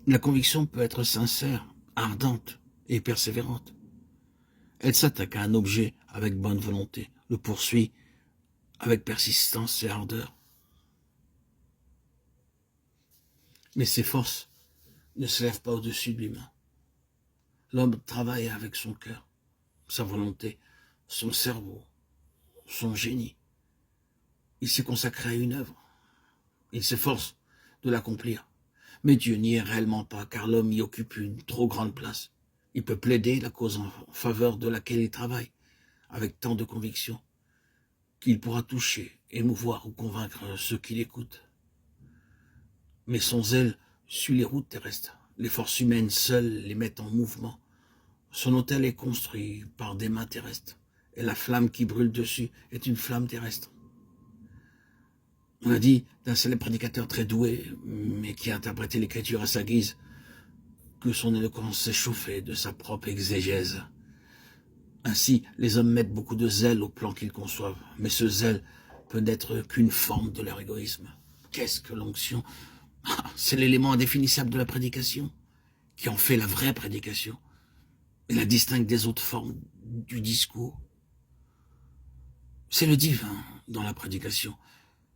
La conviction peut être sincère, ardente et persévérante. Elle s'attaque à un objet avec bonne volonté, le poursuit avec persistance et ardeur. Mais ses forces ne se lèvent pas au-dessus de l'humain. L'homme travaille avec son cœur, sa volonté, son cerveau, son génie. Il s'est consacré à une œuvre. Il s'efforce de l'accomplir. Mais Dieu n'y est réellement pas, car l'homme y occupe une trop grande place. Il peut plaider la cause en faveur de laquelle il travaille, avec tant de conviction, qu'il pourra toucher, émouvoir ou convaincre ceux qui l'écoutent. Mais son zèle suit les routes terrestres. Les forces humaines seules les mettent en mouvement. Son autel est construit par des mains terrestres, et la flamme qui brûle dessus est une flamme terrestre. On a dit d'un célèbre prédicateur très doué, mais qui a interprété l'écriture à sa guise, que son éloquence s'échauffait de sa propre exégèse. Ainsi, les hommes mettent beaucoup de zèle au plan qu'ils conçoivent, mais ce zèle peut n'être qu'une forme de leur égoïsme. Qu'est-ce que l'onction? C'est l'élément indéfinissable de la prédication, qui en fait la vraie prédication, et la distingue des autres formes du discours. C'est le divin dans la prédication.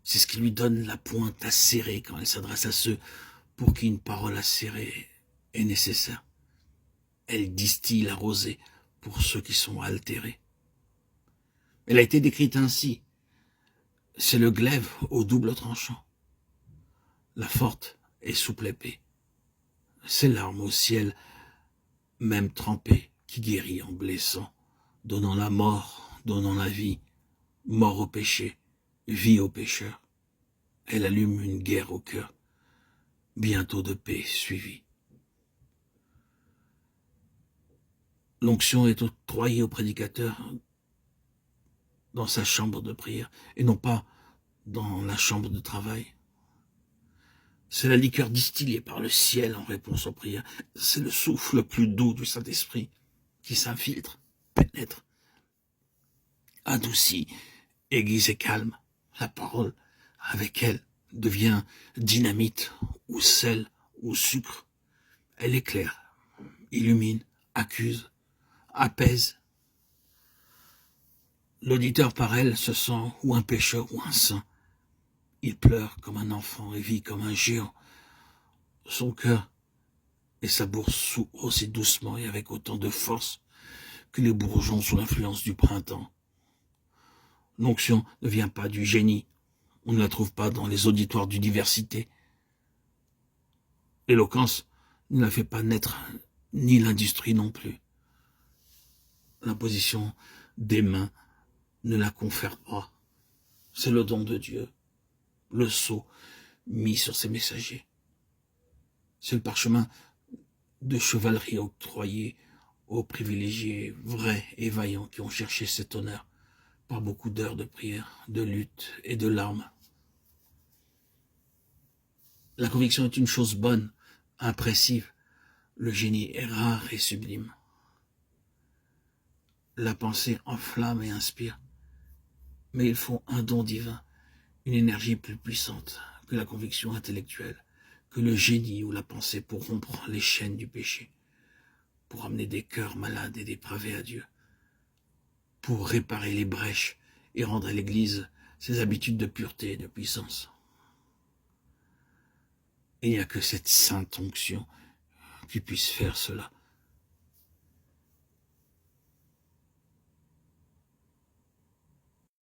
C'est ce qui lui donne la pointe acérée quand elle s'adresse à ceux pour qui une parole acérée est nécessaire. Elle distille la rosée pour ceux qui sont altérés. Elle a été décrite ainsi. C'est le glaive au double tranchant. La forte et souple épée. C'est l'arme au ciel, même trempée, qui guérit en blessant, donnant la mort, donnant la vie, mort au péché, vie au pécheur. Elle allume une guerre au cœur, bientôt de paix suivie. L'onction est octroyée au prédicateur dans sa chambre de prière, et non pas dans la chambre de travail. C'est la liqueur distillée par le ciel en réponse aux prières. C'est le souffle le plus doux du Saint-Esprit qui s'infiltre, pénètre, adoucit, aiguise et calme. La parole, avec elle, devient dynamite ou sel ou sucre. Elle éclaire, illumine, accuse, apaise. L'auditeur par elle se sent ou un pécheur ou un saint. Il pleure comme un enfant et vit comme un géant. Son cœur et sa bourse s'ouvrent aussi doucement et avec autant de force que les bourgeons sous l'influence du printemps. L'onction ne vient pas du génie. On ne la trouve pas dans les auditoires d'université. L'éloquence ne la fait pas naître, ni l'industrie non plus. L'imposition des mains ne la confère pas. C'est le don de Dieu, le sceau mis sur ses messagers. C'est le parchemin de chevalerie octroyé aux privilégiés vrais et vaillants qui ont cherché cet honneur par beaucoup d'heures de prière, de lutte et de larmes. La conviction est une chose bonne, impressive. Le génie est rare et sublime. La pensée enflamme et inspire. Mais il faut un don divin, une énergie plus puissante que la conviction intellectuelle, que le génie ou la pensée pour rompre les chaînes du péché, pour amener des cœurs malades et dépravés à Dieu, pour réparer les brèches et rendre à l'Église ses habitudes de pureté et de puissance. Il n'y a que cette sainte onction qui puisse faire cela.